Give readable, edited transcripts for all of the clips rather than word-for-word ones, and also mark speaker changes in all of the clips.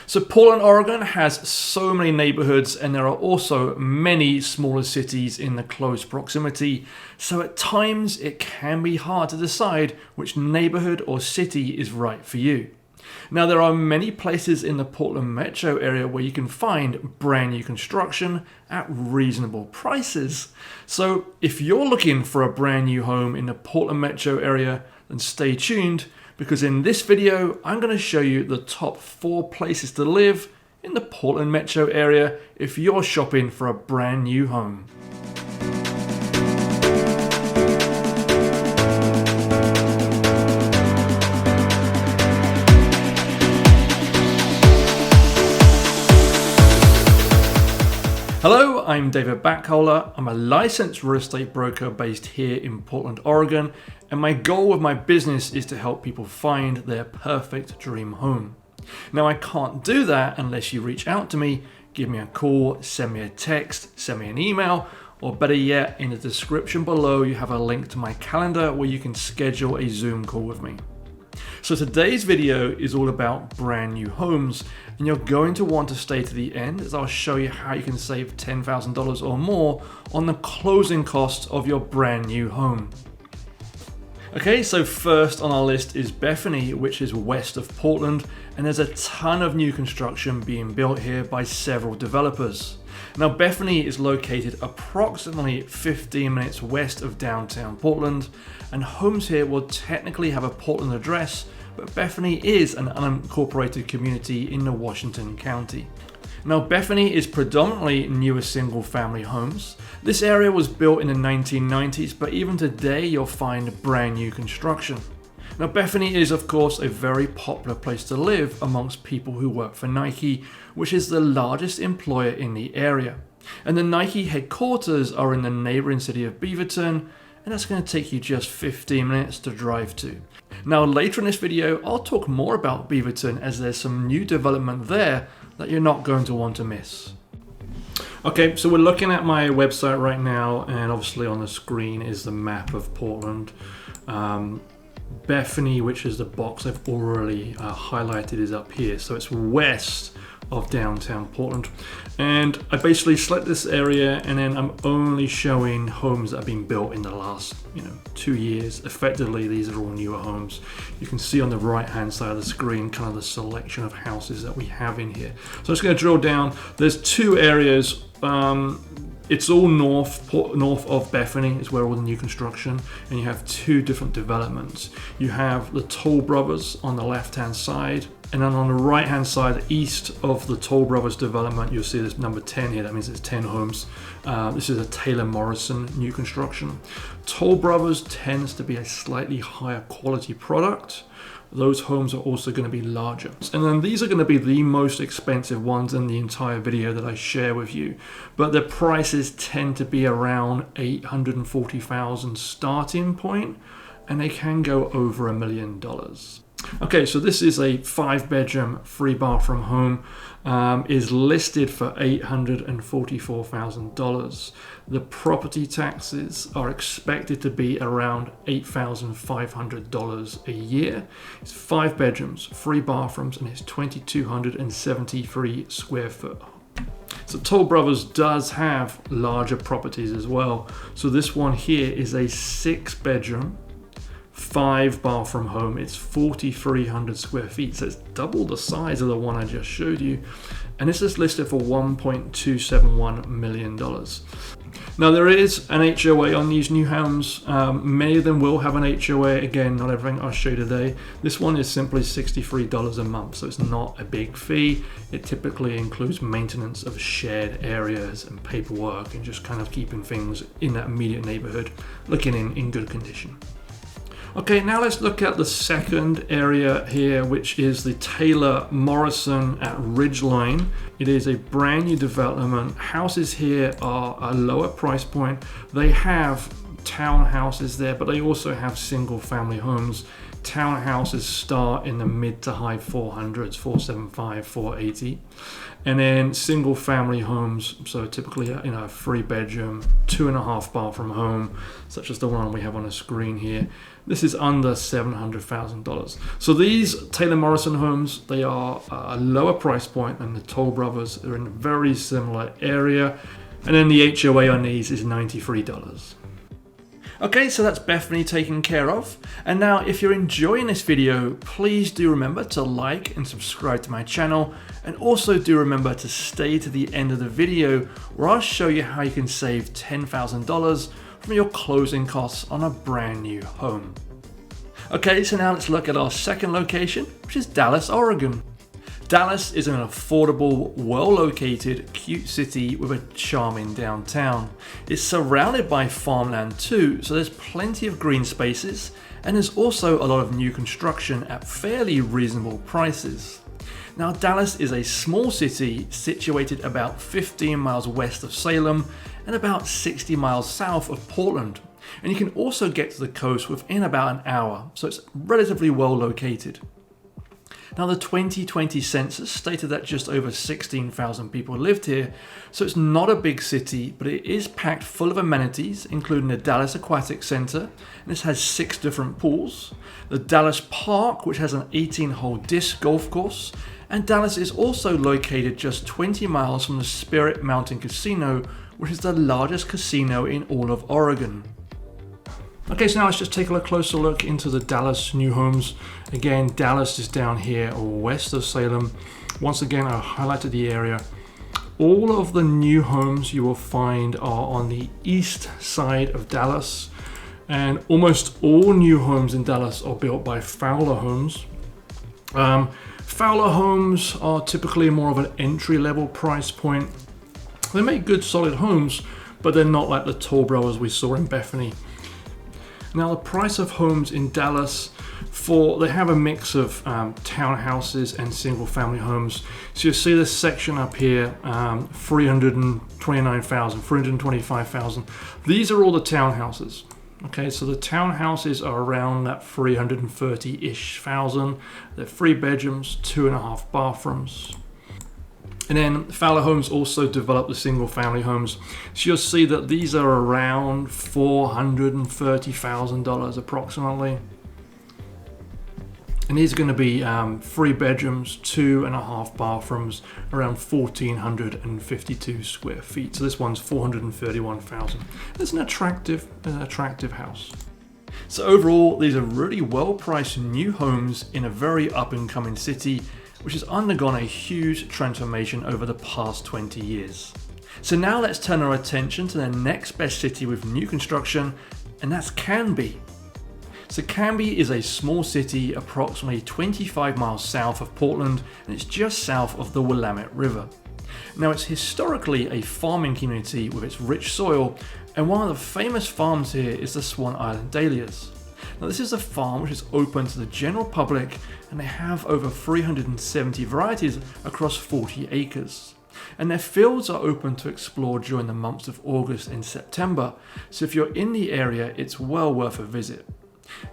Speaker 1: So Portland, Oregon has so many neighborhoods, and there are also many smaller cities in the close proximity. So at times it can be hard to decide which neighborhood or city is right for you. Now, there are many places in the Portland metro area where you can find brand new construction at reasonable prices. So if you're looking for a brand new home in the Portland metro area, then stay tuned, because in this video, I'm going to show you the top 4 places to live in the Portland metro area if you're shopping for a brand new home. Hello, I'm David Backholer. I'm a licensed real estate broker based here in Portland, Oregon, and my goal with my business is to help people find their perfect dream home. Now, I can't do that unless you reach out to me, give me a call, send me a text, send me an email, or better yet, in the description below you have a link to my calendar where you can schedule a Zoom call with me. So today's video is all about brand new homes, and you're going to want to stay to the end as I'll show you how you can save $10,000 or more on the closing costs of your brand new home. Okay, so first on our list is Bethany, which is west of Portland, and there's a ton of new construction being built here by several developers. Now, Bethany is located approximately 15 minutes west of downtown Portland, and homes here will technically have a Portland address, but Bethany is an unincorporated community in the Washington County. Now, Bethany is predominantly newer single-family homes. This area was built in the 1990s, but even today you'll find brand new construction. Now, Bethany is, of course, a very popular place to live amongst people who work for Nike, which is the largest employer in the area. And the Nike headquarters are in the neighboring city of Beaverton, and that's going to take you just 15 minutes to drive to. Now, later in this video, I'll talk more about Beaverton as there's some new development there that you're not going to want to miss. Okay, so we're looking at my website right now, and obviously on the screen is the map of Portland. Bethany, which is the box I've already highlighted, is up here. So it's west of downtown Portland. And I basically select this area, and then I'm only showing homes that have been built in the last 2 years. Effectively, these are all newer homes. You can see on the right hand side of the screen kind of the selection of houses that we have in here. So I'm just going to drill down. There's 2 areas. It's all north of Bethany is where all the new construction, and you have 2 different developments. You have the Toll Brothers on the left hand side, and then on the right hand side, east of the Toll Brothers development, you'll see this number 10 here. That means it's 10 homes. This is a Taylor Morrison new construction. Toll Brothers tends to be a slightly higher quality product. Those homes are also going to be larger. And then these are going to be the most expensive ones in the entire video that I share with you. But the prices tend to be around $840,000 starting point, and they can go over $1 million. Okay, so this is a 5-bedroom, 3-bathroom home. Is listed for $844,000. The property taxes are expected to be around $8,500 a year. It's 5 bedrooms, 3 bathrooms, and it's 2,273 square foot. So Toll Brothers does have larger properties as well. So this one here is a 6-bedroom, 5-bathroom home. It's 4,300 square feet, so it's double the size of the one I just showed you, and this is listed for $1.271 million. Now, there is an HOA on these new homes. Many of them will have an HOA. Again, not everything I'll show you today. This one is simply $63 a month, so it's not a big fee. It typically includes maintenance of shared areas and paperwork and just kind of keeping things in that immediate neighborhood looking in good condition. Okay, now let's look at the second area here, which is the Taylor Morrison at Ridgeline. It is a brand new development. Houses here are a lower price point. They have townhouses there, but they also have single family homes. Townhouses start in the mid to high 400s, 475, 480. And then single family homes, so typically a 3-bedroom, 2.5 bathroom home, such as the one we have on the screen here. This is under $700,000. So these Taylor Morrison homes, they are a lower price point than the Toll Brothers. They're in a very similar area. And then the HOA on these is $93. Okay, so that's Bethany taken care of. And now if you're enjoying this video, please do remember to like and subscribe to my channel. And also do remember to stay to the end of the video where I'll show you how you can save $10,000 from your closing costs on a brand new home. Okay, so now let's look at our second location, which is Dallas, Oregon. Dallas is an affordable, well-located, cute city with a charming downtown. It's surrounded by farmland too, so there's plenty of green spaces, and there's also a lot of new construction at fairly reasonable prices. Now, Dallas is a small city situated about 15 miles west of Salem and about 60 miles south of Portland. And you can also get to the coast within about an hour, so it's relatively well located. Now, the 2020 census stated that just over 16,000 people lived here, so it's not a big city, but it is packed full of amenities, including the Dallas Aquatic Center, and this has 6 different pools, the Dallas Park, which has an 18-hole disc golf course, and Dallas is also located just 20 miles from the Spirit Mountain Casino, which is the largest casino in all of Oregon. Okay, so now let's just take a closer look into the Dallas new homes. Again, Dallas is down here west of Salem. Once again, I highlighted the area. All of the new homes you will find are on the east side of Dallas, and almost all new homes in Dallas are built by Fowler Homes. Fowler Homes are typically more of an entry-level price point. They make good solid homes, but they're not like the Toll Brothers we saw in Bethany. Now, the price of homes in Dallas, they have a mix of townhouses and single family homes. So you'll see this section up here, 329,000, 325,000. These are all the townhouses. Okay, so the townhouses are around that 330-ish thousand. They're 3 bedrooms, 2.5 bathrooms. And then Fowler Homes also developed the single family homes. So you'll see that these are around $430,000 approximately. And these are going to be 3 bedrooms, 2.5 bathrooms, around 1,452 square feet. So this one's 431,000. It's an attractive house. So overall, these are really well-priced new homes in a very up-and-coming city, which has undergone a huge transformation over the past 20 years. So now let's turn our attention to the next best city with new construction, and that's Canby. So Canby is a small city approximately 25 miles south of Portland, and it's just south of the Willamette River. Now, it's historically a farming community with its rich soil, and one of the famous farms here is the Swan Island Dahlias. Now, this is a farm which is open to the general public, and they have over 370 varieties across 40 acres. And their fields are open to explore during the months of August and September, so if you're in the area, it's well worth a visit.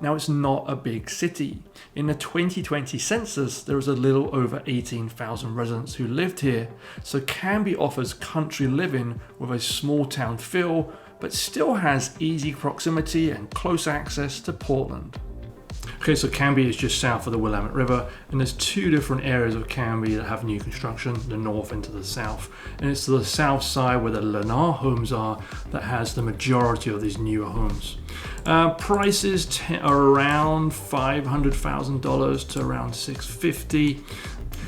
Speaker 1: Now, it's not a big city. In the 2020 census, there was a little over 18,000 residents who lived here, so Canby offers country living with a small town feel, but still has easy proximity and close access to Portland. Okay, so Canby is just south of the Willamette River, and there's 2 different areas of Canby that have new construction, the north and to the south. And it's to the south side where the Lennar Homes are that has the majority of these newer homes. Prices are around $500,000 to around $650,000.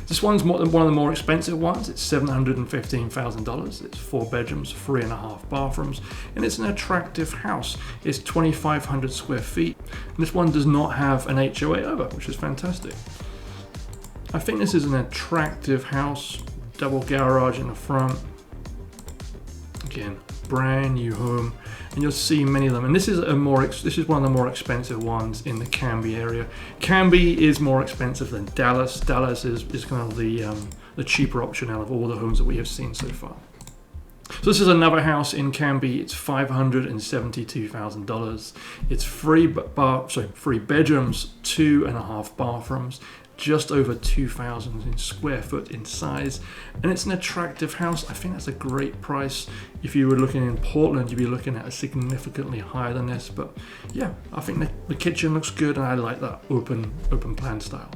Speaker 1: This one's one of the more expensive ones. It's $715,000. It's 4 bedrooms, 3.5 bathrooms, and it's an attractive house. It's 2,500 square feet. And this one does not have an HOA over, which is fantastic. I think this is an attractive house. Double garage in the front. Again, brand new home, and you'll see many of them. And this is one of the more expensive ones in the Canby area. Canby is more expensive than Dallas. Dallas is kind of the cheaper option out of all the homes that we have seen so far. So this is another house in Canby. It's $572,000. It's three bedrooms, 2.5 bathrooms, just over 2,000 square foot in size, and it's an attractive house. I think that's a great price. If you were looking in Portland, you'd be looking at a significantly higher than this, but yeah, I think the kitchen looks good, and I like that open plan style.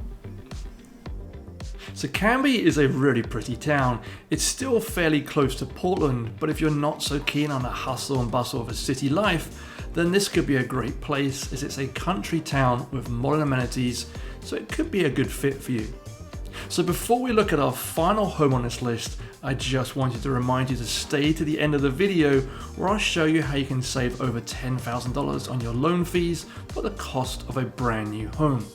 Speaker 1: So Canby is a really pretty town. It's still fairly close to Portland, but if you're not so keen on the hustle and bustle of a city life, then this could be a great place, as it's a country town with modern amenities, so it could be a good fit for you. So before we look at our final home on this list, I just wanted to remind you to stay to the end of the video, where I'll show you how you can save over $10,000 on your loan fees for the cost of a brand new home.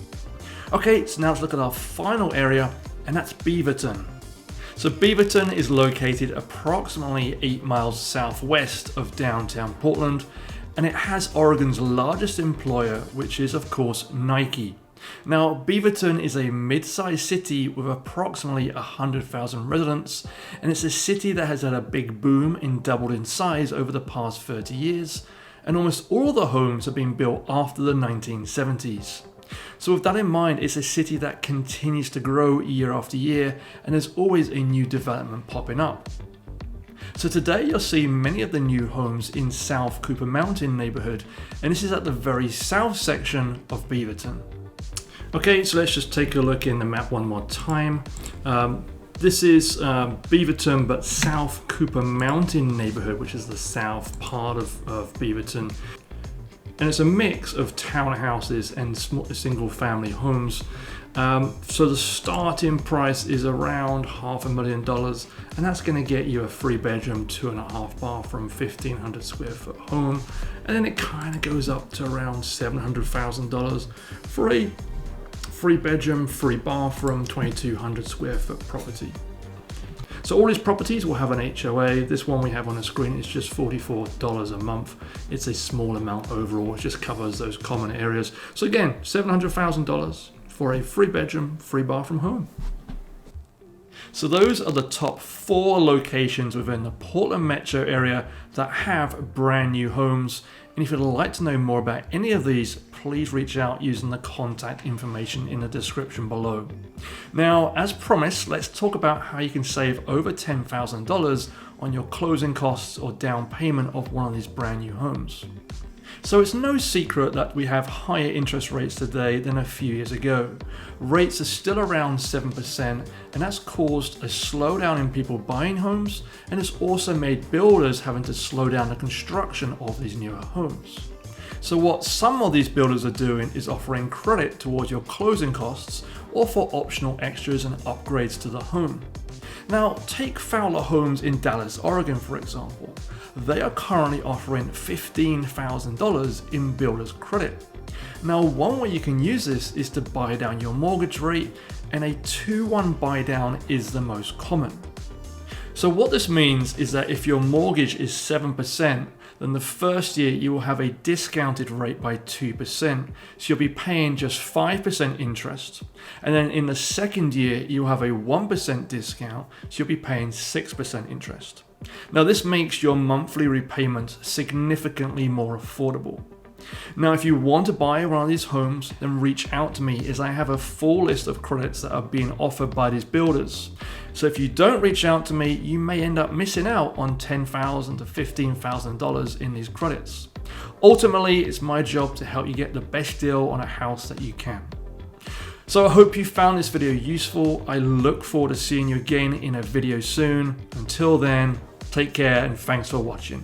Speaker 1: Okay, so now let's look at our final area, and that's Beaverton. So Beaverton is located approximately 8 miles southwest of downtown Portland, and it has Oregon's largest employer, which is of course Nike. Now, Beaverton is a mid-sized city with approximately 100,000 residents, and it's a city that has had a big boom and doubled in size over the past 30 years, and almost all the homes have been built after the 1970s. So with that in mind, it's a city that continues to grow year after year, and there's always a new development popping up. So today you'll see many of the new homes in South Cooper Mountain neighborhood, and this is at the very south section of Beaverton. Okay, so let's just take a look in the map one more time. This is Beaverton, but South Cooper Mountain neighborhood, which is the south part of Beaverton. And it's a mix of townhouses and single family homes. So the starting price is around $500,000, and that's going to get you a 3-bedroom, 2.5 bathroom, 1,500 square foot home. And then it kind of goes up to around $700,000 for a 3-bedroom, 3-bathroom, 2,200 square foot property. So all these properties will have an HOA. This one we have on the screen is just $44 a month. It's a small amount overall. It just covers those common areas. So again, $700,000 for a 3-bedroom, 3-bathroom home. So those are the top 4 locations within the Portland metro area that have brand new homes. And if you'd like to know more about any of these, please reach out using the contact information in the description below. Now, as promised, let's talk about how you can save over $10,000 on your closing costs or down payment of one of these brand new homes. So it's no secret that we have higher interest rates today than a few years ago. Rates are still around 7%, and that's caused a slowdown in people buying homes, and it's also made builders having to slow down the construction of these newer homes. So what some of these builders are doing is offering credit towards your closing costs or for optional extras and upgrades to the home. Now, take Fowler Homes in Dallas, Oregon, for example. They are currently offering $15,000 in builder's credit. Now, one way you can use this is to buy down your mortgage rate, and a 2-1 buy down is the most common. So what this means is that if your mortgage is 7%, then the first year you will have a discounted rate by 2%. So you'll be paying just 5% interest. And then in the second year, you'll have a 1% discount. So you'll be paying 6% interest. Now this makes your monthly repayments significantly more affordable. Now, if you want to buy one of these homes, then reach out to me, as I have a full list of credits that are being offered by these builders. So if you don't reach out to me, you may end up missing out on $10,000 to $15,000 in these credits. Ultimately, it's my job to help you get the best deal on a house that you can. So I hope you found this video useful. I look forward to seeing you again in a video soon. Until then, take care and thanks for watching.